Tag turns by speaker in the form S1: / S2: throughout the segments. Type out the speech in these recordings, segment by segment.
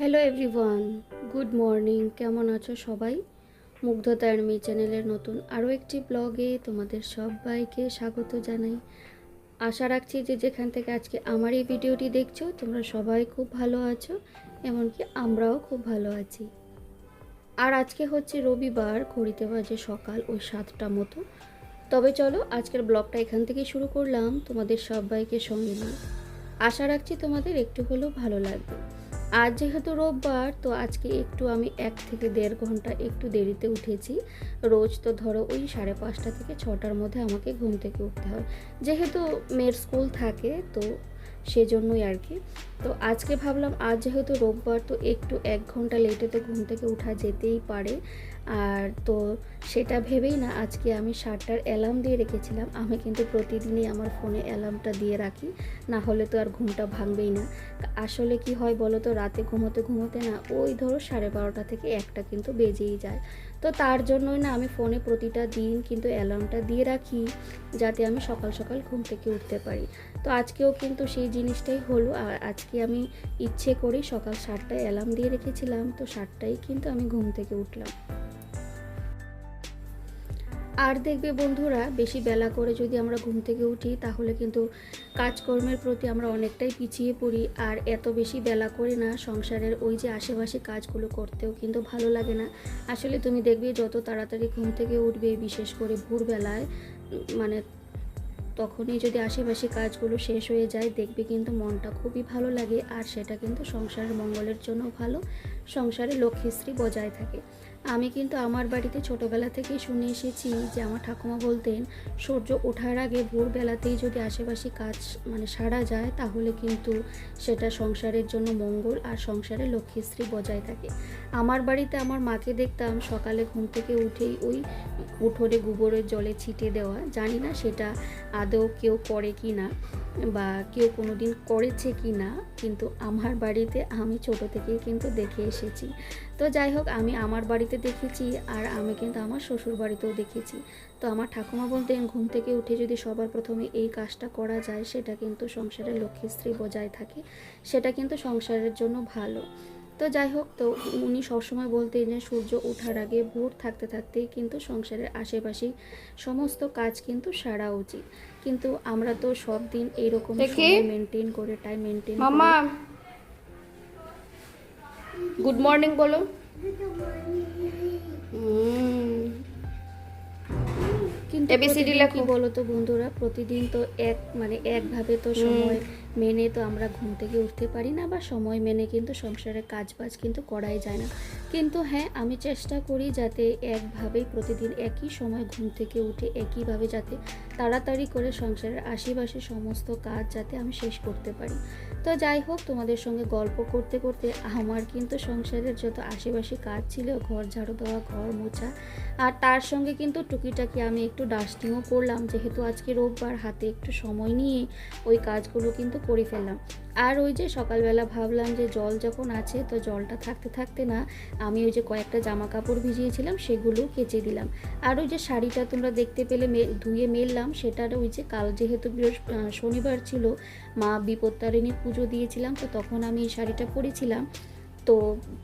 S1: Hello everyone, good morning. কেমন আছো সবাই? মুগ্ধতা অ্যান্ড মি চ্যানেলের নতুন আরও একটি ব্লগে তোমাদের সবাইকে স্বাগত জানাই। আশা রাখছি যে যেখান থেকে আজকে আমার এই ভিডিওটি দেখছো তোমরা সবাই খুব ভালো আছো, এমনকি আমরাও খুব ভালো আছি। আর আজকে হচ্ছে রবিবার, ঘড়িতে বাজে সকাল ওই 7টা মতো। তবে চলো আজকের ব্লগটা এখান থেকে শুরু করলাম তোমাদের সবাইকে সঙ্গে নিয়ে। আশা রাখছি তোমাদের একটু হলেও ভালো লাগবে। আজ যেহেতু রোববার, তো আজকে একটু আমি 1 থেকে 1.5 ঘন্টা একটু দেরিতে উঠেছি। রোজ তো ধরো ওই 5:30 থেকে 6টার মধ্যে আমাকে ঘুম থেকে উঠতে হয়, যেহেতু মেয়ের স্কুল থাকে, তো সেজন্যই আর কি। তো আজকে ভাবলাম আজ যেহেতু রোববার, তো একটু 1 ঘন্টা লেটে তো ঘুম থেকে ওঠা যেতেই পারে। আর তো সেটা ভেবেই না আজকে আমি 7টার অ্যালার্ম দিয়ে রেখেছিলাম। আমি কিন্তু প্রতিদিনই আমার ফোনে অ্যালার্মটা দিয়ে রাখি, না হলে তো আর ঘুমটা ভাঙবেই না। আসলে কি হয় বলো তো, রাতে ঘুমোতে ঘুমোতে না ওই ধরো 12:30 থেকে 1টা কিন্তু বেজেই যায়। তো তার জন্যই না আমি ফোনে প্রতিটা দিন কিন্তু অ্যালার্মটা দিয়ে রাখি, যাতে আমি সকাল সকাল ঘুম থেকে উঠতে পারি। তো আজকেও কিন্তু সেই জিনিসটাই হলো। আর আজকে আমি ইচ্ছে করেই সকাল 7টায় অ্যালার্ম দিয়ে রেখেছিলাম, তো 7টায় কিন্তু আমি ঘুম থেকে উঠলাম। আর দেখবে বন্ধুরা, বেশি বেলা করে যদি আমরা ঘুম থেকে উঠি তাহলে কিন্তু কাজকর্মের প্রতি আমরা অনেকটাই পিছিয়ে পড়ি। আর এত বেশি বেলা করে না সংসারের ওই যে আশেপাশে কাজগুলো করতেও কিন্তু ভালো লাগে না। আসলে তুমি দেখবে যত তাড়াতাড়ি ঘুম থেকে উঠবে, বিশেষ করে ভোরবেলায়, মানে তখনই যদি আশেপাশে কাজগুলো শেষ হয়ে যায়, দেখবে কিন্তু মনটা খুবই ভালো লাগে। আর সেটা কিন্তু সংসারের মঙ্গলের জন্য ভালো, সংসারে লক্ষ্মীশ্রী বজায় থাকে। আমি কিন্তু আমার বাড়িতে ছোটোবেলা থেকেই শুনে এসেছি যে আমার ঠাকুমা বলতেন, সূর্য ওঠার আগে ভোরবেলাতেই যদি আশেপাশে কাজ সারা যায়, তাহলে কিন্তু সেটা সংসারের জন্য মঙ্গল আর সংসারে লক্ষ্মীশ্রী বজায় থাকে। আমার বাড়িতে আমার মাকে দেখতাম সকালে ঘুম থেকে উঠেই ওই উঠোনে গোবরের জলে ছিটে দেওয়া। জানি না সেটা আদৌ কেউ করে কি না, বা কেউ কোনো দিন করেছে কি না, কিন্তু আমার বাড়িতে আমি ছোট থেকেই কিন্তু দেখে এসেছি। তো যাই হোক, আমি আমার বাড়িতে দেখেছি আর আমি কিন্তু আমার শ্বশুর বাড়িতেও দেখেছি। তো আমার ঠাকুমা বলতেন, ঘুম থেকে উঠে যদি সবার প্রথমে এই কাজটা করা যায়, সেটা কিন্তু সংসারের লক্ষ্মীশ্রী বজায় থাকে, সেটা কিন্তু সংসারের জন্য ভালো। তো যাই হোক, তো উনি সবসময় বলতেন যে সূর্য ওঠার আগে ভোর থাকতে থাকতেই কিন্তু সংসারের আশেপাশেই সমস্ত কাজ কিন্তু সারা উচিত। কিন্তু আমরা তো সব দিন এইরকম সময় মেনটেন করে, টাইম মেনটেন
S2: মামা
S1: করে।
S2: গুড মর্নিং বলো।
S1: কিন্তু
S2: এবিসিডি
S1: প্রতিদিন
S2: লেখো।
S1: কি বলো তো বন্ধুরা, প্রতিদিন তো একভাবে তো সময় মেনে তো আমরা ঘুম থেকে উঠতে পারি না, বা সময় মেনে কিন্তু সংসারের কাজবাজ কিন্তু করাই যায় না। কিন্তু হ্যাঁ, আমি চেষ্টা করি যাতে একভাবেই প্রতিদিন একই সময় ঘুম থেকে উঠে একইভাবে যাতে তাড়াতাড়ি করে সংসারের আশেপাশে সমস্ত কাজ যাতে আমি শেষ করতে পারি। তো যাই হোক, তোমাদের সঙ্গে গল্প করতে করতে আমার কিন্তু সংসারের যত আশেপাশে কাজ ছিল, ঘর ঝাড়ু দেওয়া, ঘর মোছা, আর তার সঙ্গে কিন্তু টুকিটাকি আমি একটু ডাস্টিংও করলাম, যেহেতু আজকে রোববার, হাতে একটু সময় নিয়ে ওই কাজগুলো কিন্তু করে ফেললাম। আর ওই যে সকালবেলা ভাবলাম যে জল যখন আছে, তো জলটা থাকতে থাকতে না আমি ওই যে কয়েকটা জামা কাপড় ভিজিয়েছিলাম সেগুলো কেচে দিলাম। আর ওই যে শাড়িটা তোমরা দেখতে পেলে ধুয়ে মেললাম, সেটার ওই যে কাল যেহেতু শনিবার ছিল, মা বিপত্তারিণী পুজো দিয়েছিলাম, তো তখন আমি এই শাড়িটা পরেছিলাম। তো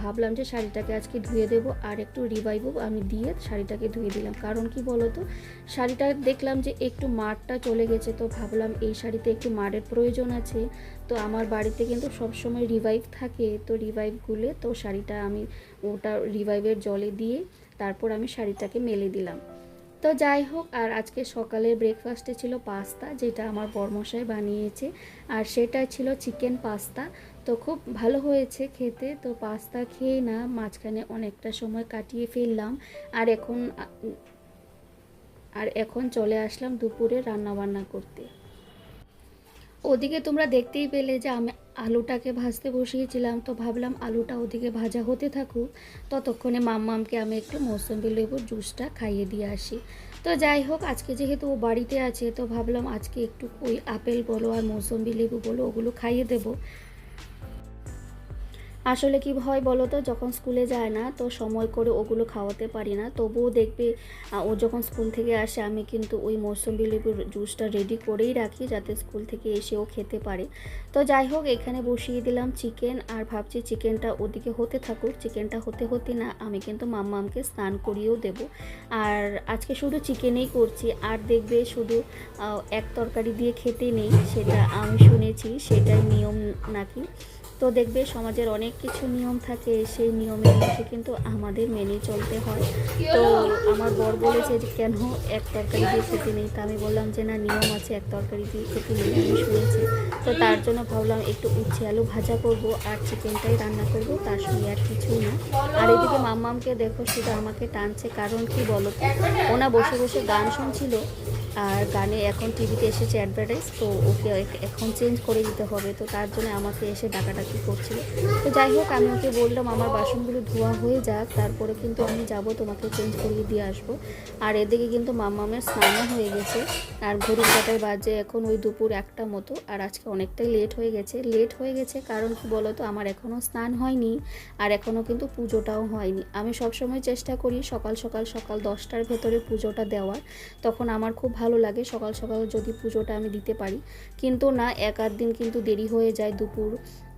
S1: ভাবলাম যে শাড়িটাকে আজকে ধুয়ে দেব, আর একটু রিভাইভও আমি দিয়ে শাড়িটাকে ধুয়ে দিলাম। কারণ কি বলো তো, শাড়িটা দেখলাম যে একটু মাড়টা চলে গেছে, তো ভাবলাম এই শাড়িতে একটু মাড়ের প্রয়োজন আছে। তো আমার বাড়িতে কিন্তু সবসময় রিভাইভ থাকে, তো রিভাইভ গুলে তো শাড়িটা আমি ওটা রিভাইভের জলে দিয়ে তারপর আমি শাড়িটাকে মেলে দিলাম। তো যাই হোক, আর আজকে সকালের ব্রেকফাস্টে ছিল পাস্তা, যেটা আমার বরমশাই বানিয়েছে, আর সেটা ছিল চিকেন পাস্তা। তো খুব ভালো হয়েছে খেতে। তো পাস্তা খেয়ে না মাঝখানে অনেকটা সময় কাটিয়ে ফেললাম। আর এখন চলে আসলাম দুপুরে রান্নাবান্না করতে। ওদিকে তোমরা দেখতেই পেলে যে আমি আলুটাকে ভাজতে বসিয়েছিলাম, তো ভাবলাম আলুটা ওদিকে ভাজা হতে থাকুক, ততক্ষণে মাম্মামকে আমি একটু মৌসুমি লেবুর জুসটা খাইয়ে দিয়ে আসি। তো যাই হোক, আজকে যেহেতু ও বাড়িতে আছে, তো ভাবলাম আজকে একটু ওই আপেল বলো আর মৌসুমি লেবু বলো ওগুলো খাইয়ে দেবো। আসলে কি হয় বলো তো, যখন স্কুলে যায় না তো সময় করে ওগুলো খাওয়াতে পারি না, তবুও দেখবে ও যখন স্কুল থেকে আসে আমি কিন্তু ওই মৌসুমী লেবুর জুসটা রেডি করেই রাখি যাতে স্কুল থেকে এসেও খেতে পারে। তো যাই হোক, এখানে বসিয়ে দিলাম চিকেন, আর ভাবছি চিকেনটা ওদিকে হতে থাকুক। চিকেনটা হতে হতে না আমি কিন্তু মাম্মামকে স্নান করিয়েও দেব। আর আজকে শুধু চিকেনেই করছি, আর দেখবে শুধু এক তরকারি দিয়ে খেতে নেই, সেটা আমি শুনেছি সেটাই নিয়ম নাকি। তো দেখবে সমাজের অনেক কিছু নিয়ম থাকে, সেই নিয়মের মধ্যে কিন্তু আমাদের মেনে চলতে হয়। তো আমার বর বলেছে যে কেন এক তরকারি দিয়ে খেতে নেই, তা আমি বললাম যে না, নিয়ম আছে, এক তরকারি দিয়ে খেতে নেই, আমি শুনেছি। তো তার জন্য ভাবলাম একটু উচ্ছে আলু ভাজা করব আর চিকেনটাই রান্না করব, তার সঙ্গে আর কিছুই না। আর এদিকে মাম্মামকে দেখো শুধু আমাকে টানছে, কারণ কি বলো তো, ওনা বসে বসে গান শুনছিল, আর গানে এখন টিভিতে এসেছে অ্যাডভার্টাইজ, তো ওকে এখন চেঞ্জ করে দিতে হবে, তো তার জন্য আমাকে এসে ডাকাডাকি করছিল। তো যাই হোক, আমি ওকে বললাম আমার বাসনগুলো ধোয়া হয়ে যাক, তারপরে কিন্তু আমি যাব তোমাকে চেঞ্জ করিয়ে দিয়ে আসবো। আর এদিকে কিন্তু মাম্মামের স্নানও হয়ে গেছে, আর ঘড়ির কাঁটায় বাজে এখন ওই দুপুর 1টা মতো। আর আজকে অনেকটাই লেট হয়ে গেছে কারণ কি বলো তো, আমার এখনও স্নান হয়নি, আর এখনও কিন্তু পুজোটাও হয়নি। আমি সবসময় চেষ্টা করি সকাল 10টার ভেতরে পুজোটা দেওয়ার, তখন আমার খুব ভালো লাগে সকাল সকাল যদি পুজোটা আমি দিতে পারি। কিন্তু না, এক আধ দিন কিন্তু দেরি হয়ে যায়, দুপুর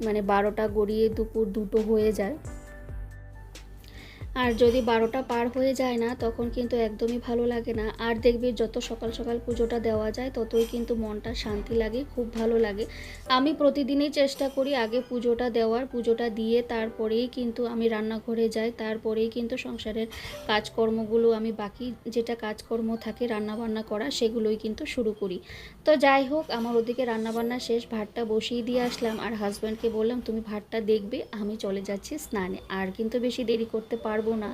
S1: মানে 12টা গড়িয়ে দুপুর 2টো হয়ে যায়। আর যদি 12টা পার হয়ে যায় না, তখন কিন্তু একদমই ভালো লাগে না। আর দেখবি যত সকাল সকাল পুজোটা দেওয়া যায় ততই কিন্তু মনটা শান্তি লাগে, খুব ভালো লাগে। আমি প্রতিদিনই চেষ্টা করি আগে পুজোটা দেওয়ার, পুজোটা দিয়ে তারপরেই কিন্তু আমি রান্নাঘরে যাই, তারপরেই কিন্তু সংসারের কাজকর্মগুলো আমি বাকি যেটা কাজকর্ম থাকে রান্নাবান্না করা সেগুলোই কিন্তু শুরু করি। তো যাই হোক, আমার ওদিকে রান্নাবান্না শেষ, ভাতটা বসিয়ে দিয়ে আসলাম, আর হাজব্যান্ডকে বললাম তুমি ভাতটা দেখবে, আমি চলে যাচ্ছি স্নানে, আর কিন্তু বেশি দেরি করতে পারবো না।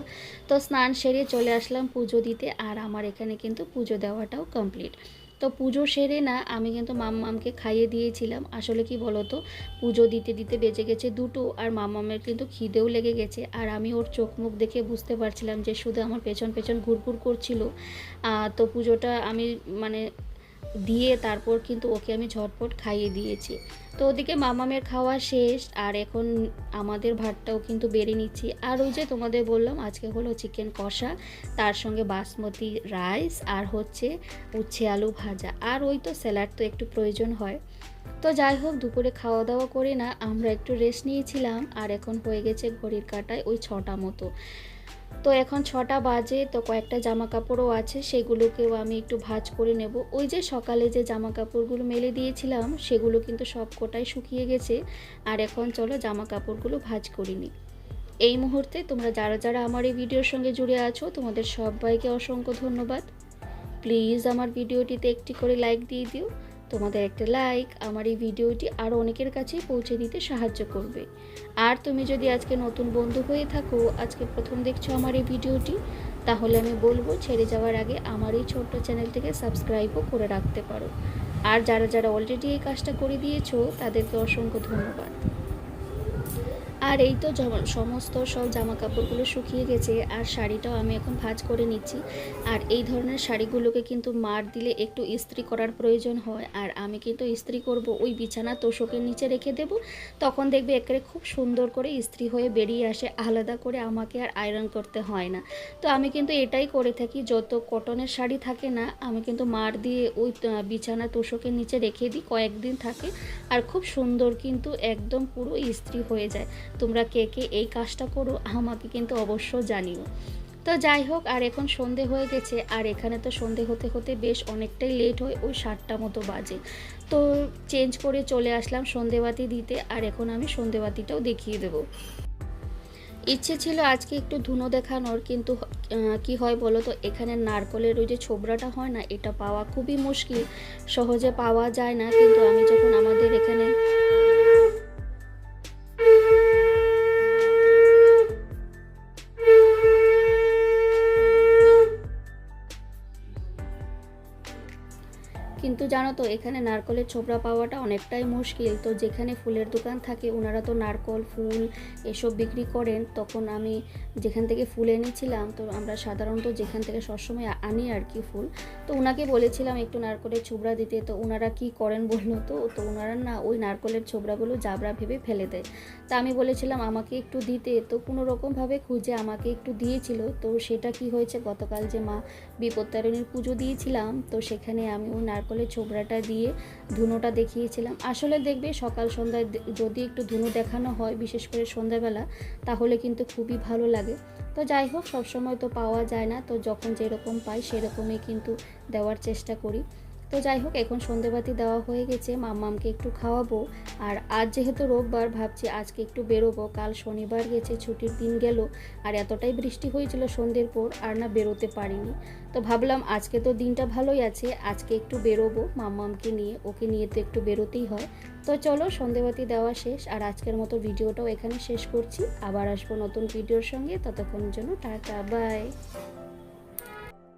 S1: তো স্নান সেরে চলে আসলাম পুজো দিতে, আর আমার এখানে কিন্তু পুজো দেওয়াটাও কমপ্লিট। তো পুজো সেরে না আমি কিন্তু মাম্মামকে খাইয়ে দিয়েছিলাম। আসলে কি বলো তো, পুজো দিতে দিতে বেজে গেছে 2টো, আর মাম্মামের কিন্তু খিদেও লেগে গেছে, আর আমি ওর চোখ মুখ দেখে বুঝতে পারছিলাম যে শুধু আমার পেছন পেছন ঘুরঘুর করছিল। তো পুজোটা আমি মানে দিয়ে তারপর কিন্তু ওকে আমি ঝটপট খাইয়ে দিয়েছি। তো ওদিকে মামামের খাওয়া শেষ, আর এখন আমাদের ভাতটাও কিন্তু বেড়ে নিচ্ছি। আর ওই যে তোমাদের বললাম আজকে হলো চিকেন কষা, তার সঙ্গে বাসমতি রাইস, আর হচ্ছে উচ্ছে আলু ভাজা, আর ওই তো স্যালাড তো একটু প্রয়োজন হয়। তো যাই হোক, দুপুরে খাওয়া দাওয়া করে না আমরা একটু রেস্ট নিয়েছিলাম, আর এখন হয়ে গেছে ঘড়ির কাঁটায় ওই 6টা মতো। তো এখন 6টা বাজে, তো কয়েকটা জামা কাপড়ও আছে, সেগুলোকেও আমি একটু ভাঁজ করে নেব। ওই যে সকালে যে জামা কাপড়গুলো মেলে দিয়েছিলাম সেগুলো কিন্তু সব কোটাই শুকিয়ে গেছে, আর এখন চলো জামা কাপড়গুলো ভাঁজ করে নিই। এই মুহূর্তে তোমরা যারা যারা আমার এই ভিডিওর সঙ্গে জুড়ে আছো তোমাদের সবাইকে অসংখ্য ধন্যবাদ। প্লিজ আমার ভিডিওটিতে একটি করে লাইক দিয়ে দিও। তোমাদের একটা লাইক আমার এই ভিডিওটি আরও অনেকের কাছেই পৌঁছে দিতে সাহায্য করবে। আর তুমি যদি আজকে নতুন বন্ধু হয়ে থাকো, আজকে প্রথম দেখছো আমার এই ভিডিওটি, তাহলে আমি বলবো ছেড়ে যাওয়ার আগে আমার এই ছোট্ট চ্যানেলটিকে সাবস্ক্রাইবও করে রাখতে পারো। আর যারা যারা অলরেডি এই কাজটা করে দিয়েছো তাদেরকে অসংখ্য ধন্যবাদ। আর এই তো সমস্ত সব জামা কাপড়গুলো শুকিয়ে গেছে, আর শাড়িটাও আমি এখন ভাঁজ করে নিচ্ছি। আর এই ধরনের শাড়িগুলোকে কিন্তু মার দিলে একটু ইস্ত্রি করার প্রয়োজন হয়, আর আমি কিন্তু ইস্ত্রি করব ওই বিছানা তোষকের নিচে রেখে দেব, তখন দেখবে একেবারে খুব সুন্দর করে ইস্ত্রি হয়ে বেরিয়ে আসে, আলাদা করে আমাকে আর আয়রন করতে হয় না। তো আমি কিন্তু এটাই করে থাকি, যত কটনের শাড়ি থাকে না আমি কিন্তু মার দিয়ে ওই বিছানা তোষকের নিচে রেখে দিই, কয়েকদিন থাকে, আর খুব সুন্দর কিন্তু একদম পুরো ইস্ত্রি হয়ে যায়। তোমরা কে কে এই কাজটা করো আমাকে কিন্তু অবশ্য জানিও। তো যাই হোক, আর এখন সন্ধে হয়ে গেছে, আর এখানে তো সন্ধে হতে হতে বেশ অনেকটাই লেট হয়, ওই 7টা মতো বাজে। তো চেঞ্জ করে চলে আসলাম সন্ধেবাতি দিতে, আর এখন আমি সন্ধেবাতিটাও দেখিয়ে দেবো। ইচ্ছে ছিল আজকে একটু ধুনো দেখানোর, কিন্তু কি হয় বলো তো, এখানে নারকলের ওই যে ছোবড়াটা হয় না, এটা পাওয়া খুবই মুশকিল, সহজে পাওয়া যায় না। কিন্তু আমি যখন আমাদের এখানে কিন্তু জানো তো এখানে নারকলের ছোবড়া পাওয়াটা অনেকটাই মুশকিল। তো যেখানে ফুলের দোকান থাকে ওনারা তো নারকল ফুল এসব বিক্রি করেন। তখন আমি যেখান থেকে ফুল এনেছিলাম, তো আমরা সাধারণত যেখান থেকে সবসময় আনি আর কি ফুল, তো ওনাকে বলেছিলাম একটু নারকলের ছোবড়া দিতে। তো ওনারা কি করেন বললো তো তো ওনারা না ওই নারকলের ছোবড়াগুলো জাবড়া ভেবে ফেলে দেয়। তা আমি বলেছিলাম আমাকে একটু দিতে, তো কোনো রকমভাবে খুঁজে আমাকে একটু দিয়েছিল। তো সেটা কি হয়েছে, গতকাল যে মা বিপত্তারিণীর পুজো দিয়েছিলাম, তো সেখানে আমি ওই নারকলের ছোবড়াটা দিয়ে ধুনোটা দেখিয়েছিলাম। আসলে দেখবে সকাল সন্ধ্যায় যদি একটু ধুনো দেখানো হয়, বিশেষ করে সন্ধ্যাবেলা, তাহলে কিন্তু খুবই ভালো লাগে। তো যাই হোক, সবসময় তো পাওয়া যায় না, তো যখন যেরকম পাই সেরকমই কিন্তু দেওয়ার চেষ্টা করি। তো যাই হোক, এখন সন্ধেবাতি দেওয়া হয়ে গেছে, মাম্মামকে একটু খাওয়াবো। আর আজ যেহেতু রোববার, ভাবছি আজকে একটু বেরোবো। কাল শনিবার গেছে, ছুটির দিন গেল, আর এতটাই বৃষ্টি হয়েছিল সন্ধ্যের পর, আর না বেরোতে পারিনি। তো ভাবলাম আজকে তো দিনটা ভালোই আছে, আজকে একটু বেরোবো মাম্মামকে নিয়ে, ওকে নিয়ে তো একটু বেরোতেই হয়। তো চলো, সন্ধেবাতি দেওয়া শেষ, আর আজকের মতো ভিডিওটাও এখানে শেষ করছি। আবার আসবো নতুন ভিডিওর সঙ্গে, ততক্ষণের জন্য টাটা, বাই।